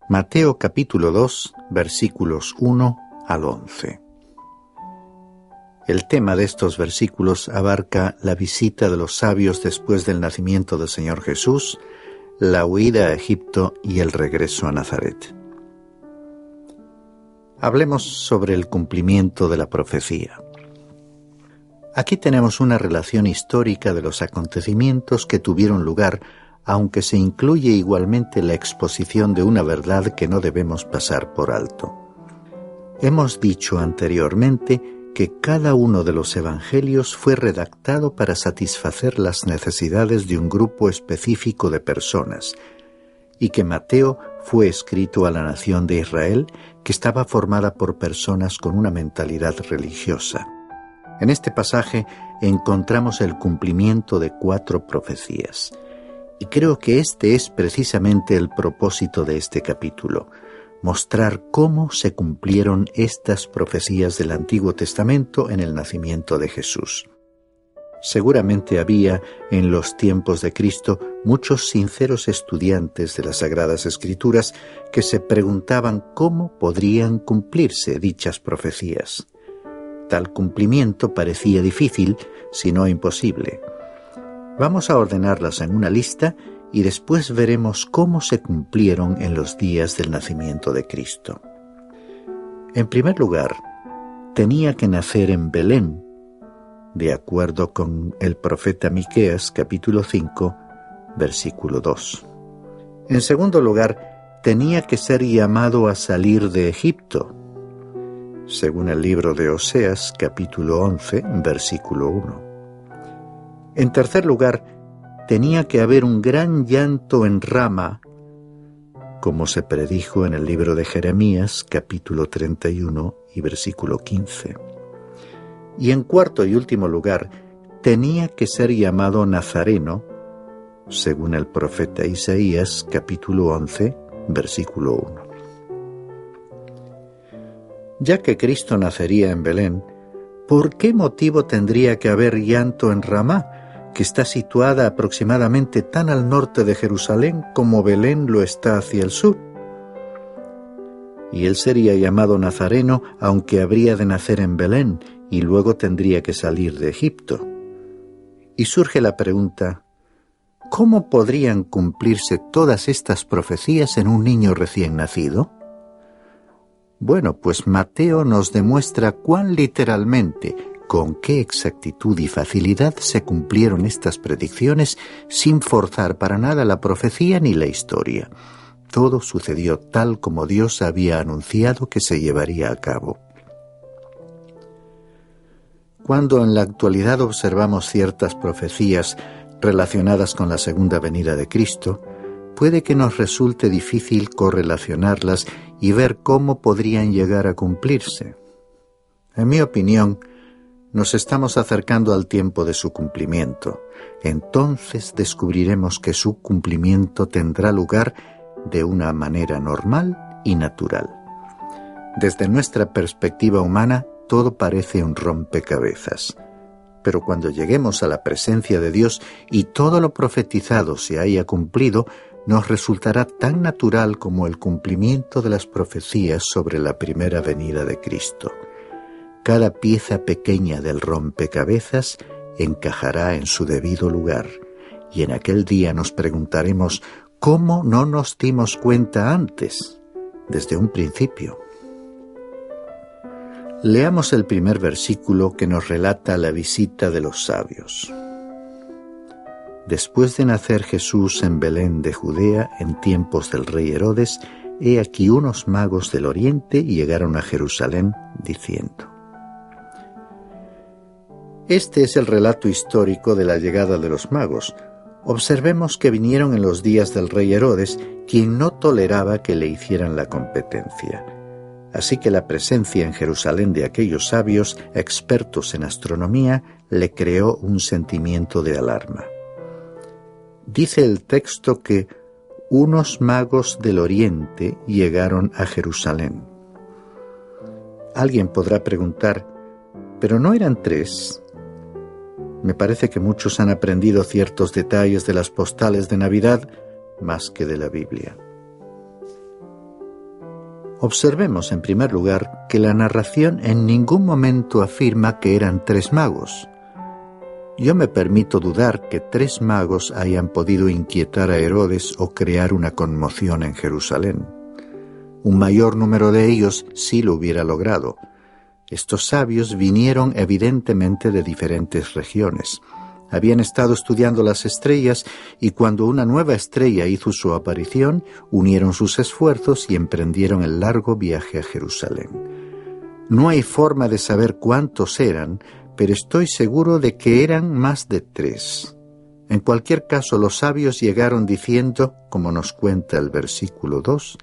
Mateo capítulo 2, versículos 1 al 11. El tema de estos versículos abarca la visita de los sabios después del nacimiento del Señor Jesús, la huida a Egipto y el regreso a Nazaret. Hablemos sobre el cumplimiento de la profecía. Aquí tenemos una relación histórica de los acontecimientos que tuvieron lugar, aunque se incluye igualmente la exposición de una verdad que no debemos pasar por alto. Hemos dicho anteriormente que cada uno de los evangelios fue redactado para satisfacer las necesidades de un grupo específico de personas, y que Mateo fue escrito a la nación de Israel, que estaba formada por personas con una mentalidad religiosa. En este pasaje encontramos el cumplimiento de 4 profecías. Y creo que este es precisamente el propósito de este capítulo, mostrar cómo se cumplieron estas profecías del Antiguo Testamento en el nacimiento de Jesús. Seguramente había, en los tiempos de Cristo, muchos sinceros estudiantes de las Sagradas Escrituras que se preguntaban cómo podrían cumplirse dichas profecías. Tal cumplimiento parecía difícil, si no imposible. Vamos a ordenarlas en una lista y después veremos cómo se cumplieron en los días del nacimiento de Cristo. En primer lugar, tenía que nacer en Belén, de acuerdo con el profeta Miqueas, capítulo 5, versículo 2. En segundo lugar, tenía que ser llamado a salir de Egipto, según el libro de Oseas, capítulo 11, versículo 1. En tercer lugar, tenía que haber un gran llanto en Rama, como se predijo en el libro de Jeremías, capítulo 31 y versículo 15. Y en cuarto y último lugar, tenía que ser llamado Nazareno, según el profeta Isaías, capítulo 11, versículo 1. Ya que Cristo nacería en Belén, ¿por qué motivo tendría que haber llanto en Ramá, que está situada aproximadamente tan al norte de Jerusalén como Belén lo está hacia el sur? Y él sería llamado Nazareno, aunque habría de nacer en Belén y luego tendría que salir de Egipto. Y surge la pregunta, ¿cómo podrían cumplirse todas estas profecías en un niño recién nacido? Bueno, pues Mateo nos demuestra cuán literalmente, con qué exactitud y facilidad se cumplieron estas predicciones sin forzar para nada la profecía ni la historia. Todo sucedió tal como Dios había anunciado que se llevaría a cabo. Cuando en la actualidad observamos ciertas profecías relacionadas con la segunda venida de Cristo, puede que nos resulte difícil correlacionarlas y ver cómo podrían llegar a cumplirse. En mi opinión, nos estamos acercando al tiempo de su cumplimiento. Entonces descubriremos que su cumplimiento tendrá lugar de una manera normal y natural. Desde nuestra perspectiva humana, todo parece un rompecabezas. Pero cuando lleguemos a la presencia de Dios y todo lo profetizado se haya cumplido, nos resultará tan natural como el cumplimiento de las profecías sobre la primera venida de Cristo. Cada pieza pequeña del rompecabezas encajará en su debido lugar, y en aquel día nos preguntaremos ¿cómo no nos dimos cuenta antes, desde un principio? Leamos el primer versículo que nos relata la visita de los sabios. Después de nacer Jesús en Belén de Judea en tiempos del rey Herodes, he aquí unos magos del oriente llegaron a Jerusalén diciendo. Este es el relato histórico de la llegada de los magos. Observemos que vinieron en los días del rey Herodes, quien no toleraba que le hicieran la competencia. Así que la presencia en Jerusalén de aquellos sabios, expertos en astronomía, le creó un sentimiento de alarma. Dice el texto que unos magos del oriente llegaron a Jerusalén. Alguien podrá preguntar, ¿pero no eran 3? Me parece que muchos han aprendido ciertos detalles de las postales de Navidad más que de la Biblia. Observemos, en primer lugar, que la narración en ningún momento afirma que eran 3 magos. Yo me permito dudar que 3 magos hayan podido inquietar a Herodes o crear una conmoción en Jerusalén. Un mayor número de ellos sí lo hubiera logrado. Estos sabios vinieron evidentemente de diferentes regiones. Habían estado estudiando las estrellas y cuando una nueva estrella hizo su aparición, unieron sus esfuerzos y emprendieron el largo viaje a Jerusalén. No hay forma de saber cuántos eran, pero estoy seguro de que eran más de 3. En cualquier caso, los sabios llegaron diciendo, como nos cuenta el versículo 2,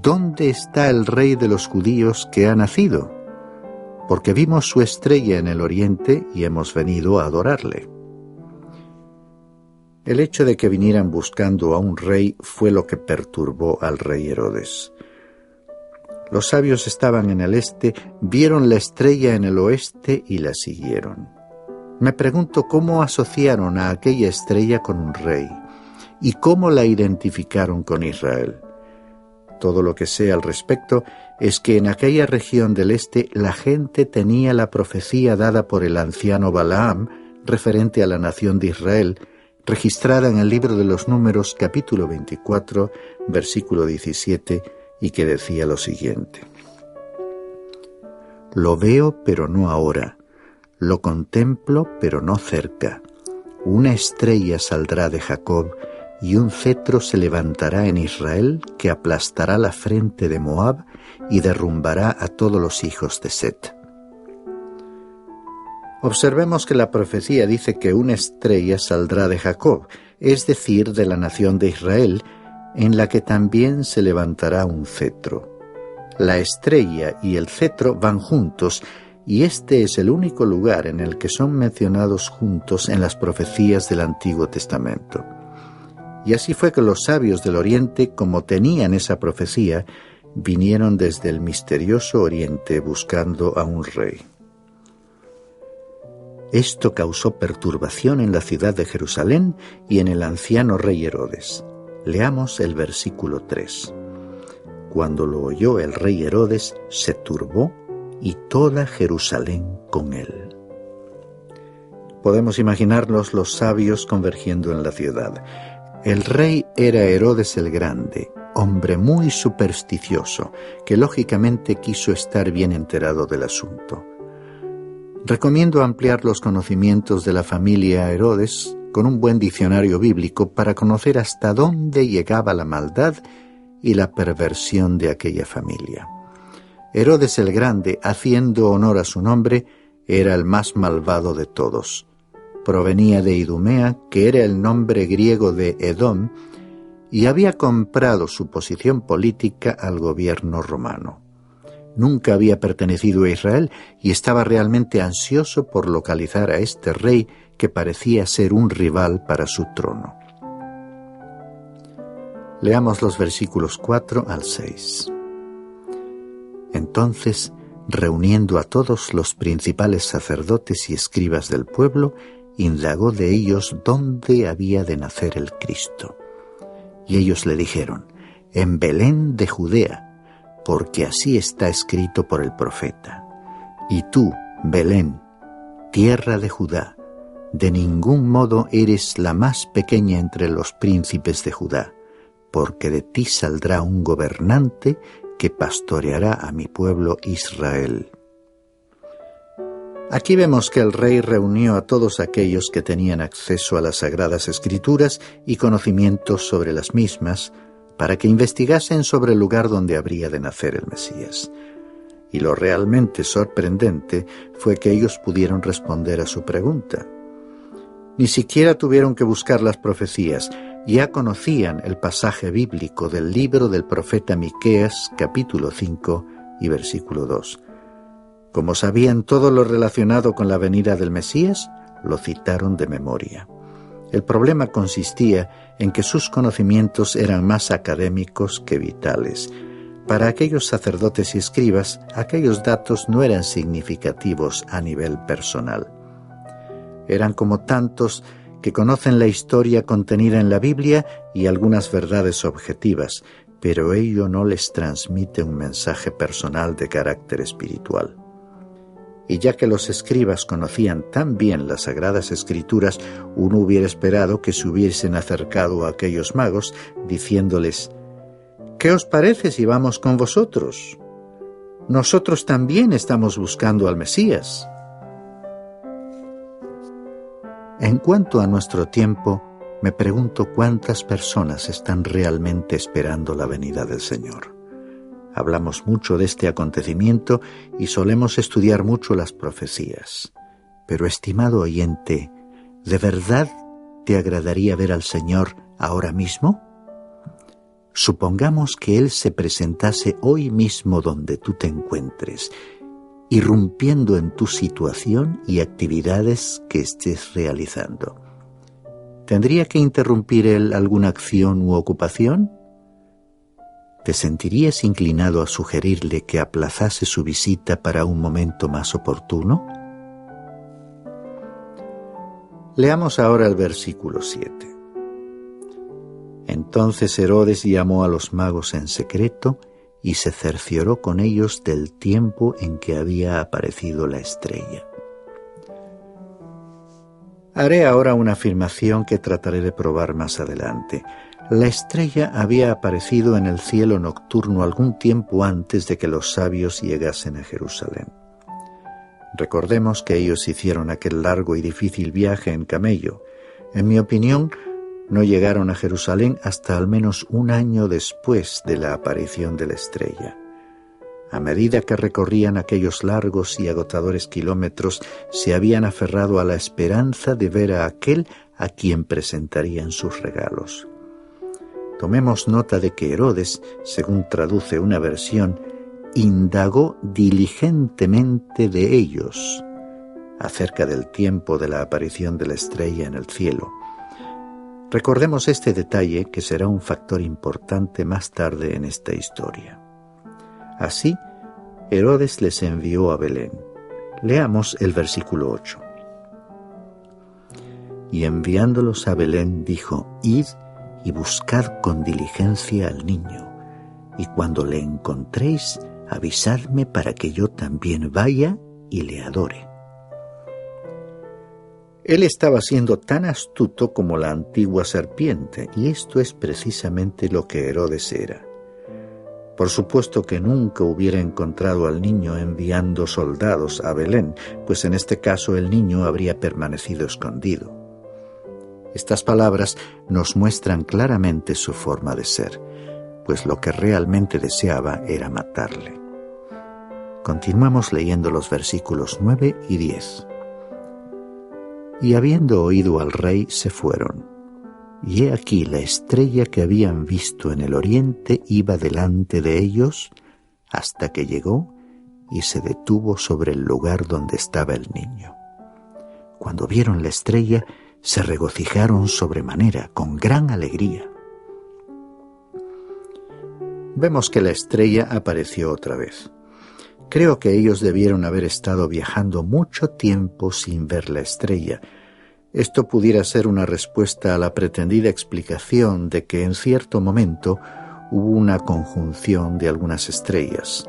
¿dónde está el rey de los judíos que ha nacido? Porque vimos su estrella en el oriente y hemos venido a adorarle. El hecho de que vinieran buscando a un rey fue lo que perturbó al rey Herodes. Los sabios estaban en el este, vieron la estrella en el oeste y la siguieron. Me pregunto cómo asociaron a aquella estrella con un rey y cómo la identificaron con Israel. Todo lo que sé al respecto es que en aquella región del este la gente tenía la profecía dada por el anciano Balaam referente a la nación de Israel, registrada en el libro de los Números, capítulo 24, versículo 17, y que decía lo siguiente: Lo veo, pero no ahora. Lo contemplo, pero no cerca. Una estrella saldrá de Jacob, y un cetro se levantará en Israel que aplastará la frente de Moab y derrumbará a todos los hijos de Set. Observemos que la profecía dice que una estrella saldrá de Jacob, es decir, de la nación de Israel, en la que también se levantará un cetro. La estrella y el cetro van juntos, y este es el único lugar en el que son mencionados juntos en las profecías del Antiguo Testamento. Y así fue que los sabios del Oriente, como tenían esa profecía, vinieron desde el misterioso Oriente buscando a un rey. Esto causó perturbación en la ciudad de Jerusalén y en el anciano rey Herodes. Leamos el versículo 3. Cuando lo oyó el rey Herodes, se turbó y toda Jerusalén con él. Podemos imaginarnos los sabios convergiendo en la ciudad. El rey era Herodes el Grande, hombre muy supersticioso, que lógicamente quiso estar bien enterado del asunto. Recomiendo ampliar los conocimientos de la familia Herodes con un buen diccionario bíblico para conocer hasta dónde llegaba la maldad y la perversión de aquella familia. Herodes el Grande, haciendo honor a su nombre, era el más malvado de todos. Provenía de Idumea, que era el nombre griego de Edom, y había comprado su posición política al gobierno romano. Nunca había pertenecido a Israel y estaba realmente ansioso por localizar a este rey que parecía ser un rival para su trono. Leamos los versículos 4 al 6. Entonces, reuniendo a todos los principales sacerdotes y escribas del pueblo, indagó de ellos dónde había de nacer el Cristo. Y ellos le dijeron: en Belén de Judea, porque así está escrito por el profeta. Y tú, Belén, tierra de Judá, de ningún modo eres la más pequeña entre los príncipes de Judá, porque de ti saldrá un gobernante que pastoreará a mi pueblo Israel. Aquí vemos que el rey reunió a todos aquellos que tenían acceso a las Sagradas Escrituras y conocimientos sobre las mismas, para que investigasen sobre el lugar donde habría de nacer el Mesías. Y lo realmente sorprendente fue que ellos pudieron responder a su pregunta. Ni siquiera tuvieron que buscar las profecías, ya conocían el pasaje bíblico del libro del profeta Miqueas, capítulo 5 y versículo 2. Como sabían todo lo relacionado con la venida del Mesías, lo citaron de memoria. El problema consistía en que sus conocimientos eran más académicos que vitales. Para aquellos sacerdotes y escribas, aquellos datos no eran significativos a nivel personal. Eran como tantos que conocen la historia contenida en la Biblia y algunas verdades objetivas, pero ello no les transmite un mensaje personal de carácter espiritual. Y ya que los escribas conocían tan bien las Sagradas Escrituras, uno hubiera esperado que se hubiesen acercado a aquellos magos, diciéndoles: «¿Qué os parece si vamos con vosotros? Nosotros también estamos buscando al Mesías». En cuanto a nuestro tiempo, me pregunto cuántas personas están realmente esperando la venida del Señor. Hablamos mucho de este acontecimiento y solemos estudiar mucho las profecías. Pero, estimado oyente, ¿de verdad te agradaría ver al Señor ahora mismo? Supongamos que Él se presentase hoy mismo donde tú te encuentres, irrumpiendo en tu situación y actividades que estés realizando. ¿Tendría que interrumpir Él alguna acción u ocupación? ¿Te sentirías inclinado a sugerirle que aplazase su visita para un momento más oportuno? Leamos ahora el versículo 7. Entonces Herodes llamó a los magos en secreto y se cercioró con ellos del tiempo en que había aparecido la estrella. Haré ahora una afirmación que trataré de probar más adelante. La estrella había aparecido en el cielo nocturno algún tiempo antes de que los sabios llegasen a Jerusalén. Recordemos que ellos hicieron aquel largo y difícil viaje en camello. En mi opinión, no llegaron a Jerusalén hasta al menos un año después de la aparición de la estrella. A medida que recorrían aquellos largos y agotadores kilómetros, se habían aferrado a la esperanza de ver a aquel a quien presentarían sus regalos. Tomemos nota de que Herodes, según traduce una versión, indagó diligentemente de ellos acerca del tiempo de la aparición de la estrella en el cielo. Recordemos este detalle, que será un factor importante más tarde en esta historia. Así, Herodes les envió a Belén. Leamos el versículo 8. Y enviándolos a Belén dijo: «Id y buscad con diligencia al niño, y cuando le encontréis, avisadme para que yo también vaya y le adore». Él estaba siendo tan astuto como la antigua serpiente, y esto es precisamente lo que Herodes era. Por supuesto que nunca hubiera encontrado al niño enviando soldados a Belén, pues en este caso el niño habría permanecido escondido. Estas palabras nos muestran claramente su forma de ser, pues lo que realmente deseaba era matarle. Continuamos leyendo los versículos 9 y 10. Y habiendo oído al rey, se fueron. Y he aquí la estrella que habían visto en el oriente iba delante de ellos hasta que llegó y se detuvo sobre el lugar donde estaba el niño. Cuando vieron la estrella, se regocijaron sobremanera, con gran alegría. Vemos que la estrella apareció otra vez. Creo que ellos debieron haber estado viajando mucho tiempo sin ver la estrella. Esto pudiera ser una respuesta a la pretendida explicación de que en cierto momento hubo una conjunción de algunas estrellas.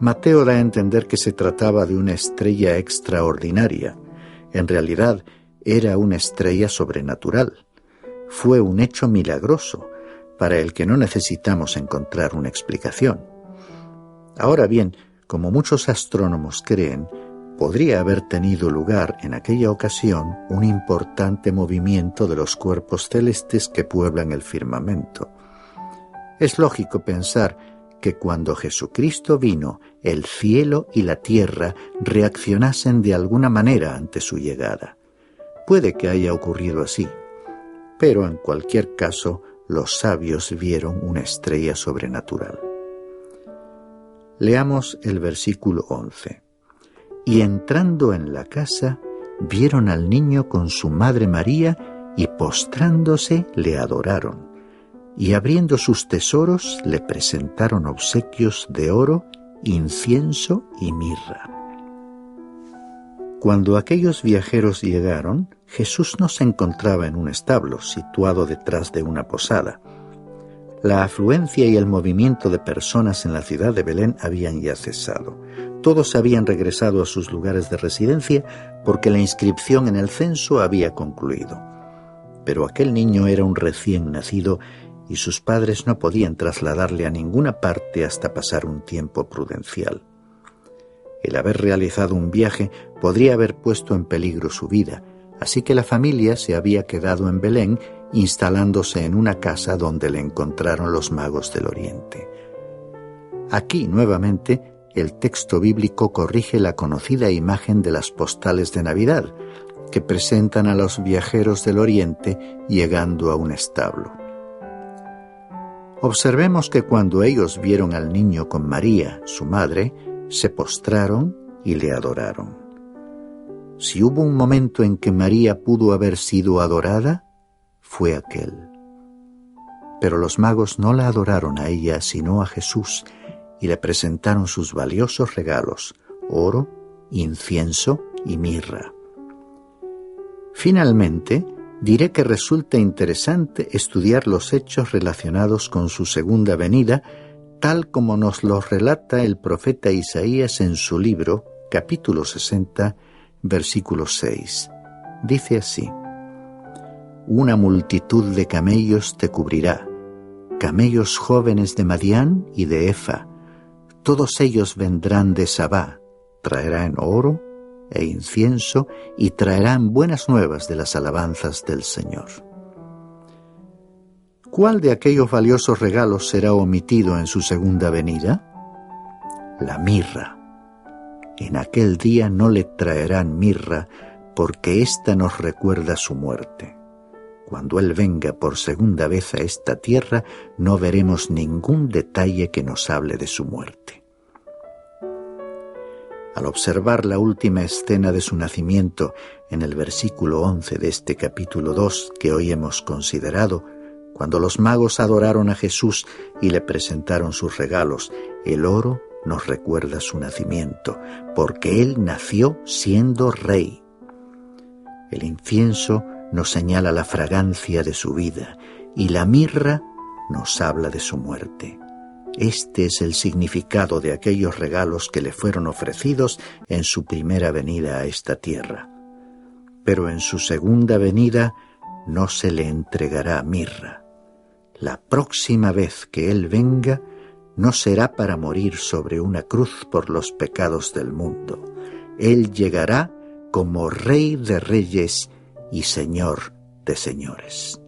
Mateo da a entender que se trataba de una estrella extraordinaria. En realidad, era una estrella sobrenatural. Fue un hecho milagroso, para el que no necesitamos encontrar una explicación. Ahora bien, como muchos astrónomos creen, podría haber tenido lugar en aquella ocasión un importante movimiento de los cuerpos celestes que pueblan el firmamento. Es lógico pensar que cuando Jesucristo vino, el cielo y la tierra reaccionasen de alguna manera ante su llegada. Puede que haya ocurrido así, pero en cualquier caso, los sabios vieron una estrella sobrenatural. Leamos el versículo 11. Y entrando en la casa, vieron al niño con su madre María, y postrándose le adoraron. Y abriendo sus tesoros, le presentaron obsequios de oro, incienso y mirra. Cuando aquellos viajeros llegaron, Jesús no se encontraba en un establo situado detrás de una posada. La afluencia y el movimiento de personas en la ciudad de Belén habían ya cesado. Todos habían regresado a sus lugares de residencia porque la inscripción en el censo había concluido. Pero aquel niño era un recién nacido y sus padres no podían trasladarle a ninguna parte hasta pasar un tiempo prudencial. El haber realizado un viaje podría haber puesto en peligro su vida, así que la familia se había quedado en Belén, instalándose en una casa donde le encontraron los magos del Oriente. Aquí, nuevamente, el texto bíblico corrige la conocida imagen de las postales de Navidad, que presentan a los viajeros del Oriente llegando a un establo. Observemos que cuando ellos vieron al niño con María, su madre, se postraron y le adoraron. Si hubo un momento en que María pudo haber sido adorada, fue aquel. Pero los magos no la adoraron a ella, sino a Jesús, y le presentaron sus valiosos regalos, oro, incienso y mirra. Finalmente, diré que resulta interesante estudiar los hechos relacionados con su segunda venida, tal como nos los relata el profeta Isaías en su libro, capítulo 60, versículo 6. Dice así: Una multitud de camellos te cubrirá, camellos jóvenes de Madián y de Efa. Todos ellos vendrán de Sabá, traerán oro e incienso y traerán buenas nuevas de las alabanzas del Señor. ¿Cuál de aquellos valiosos regalos será omitido en su segunda venida? La mirra. En aquel día no le traerán mirra, porque ésta nos recuerda su muerte. Cuando Él venga por segunda vez a esta tierra, no veremos ningún detalle que nos hable de su muerte. Al observar la última escena de su nacimiento en el versículo 11 de este capítulo 2 que hoy hemos considerado, cuando los magos adoraron a Jesús y le presentaron sus regalos, el oro nos recuerda su nacimiento, porque Él nació siendo rey. El incienso nos señala la fragancia de su vida y la mirra nos habla de su muerte. Este es el significado de aquellos regalos que le fueron ofrecidos en su primera venida a esta tierra. Pero en su segunda venida no se le entregará mirra. La próxima vez que Él venga no será para morir sobre una cruz por los pecados del mundo. Él llegará como Rey de Reyes y Señor de señores.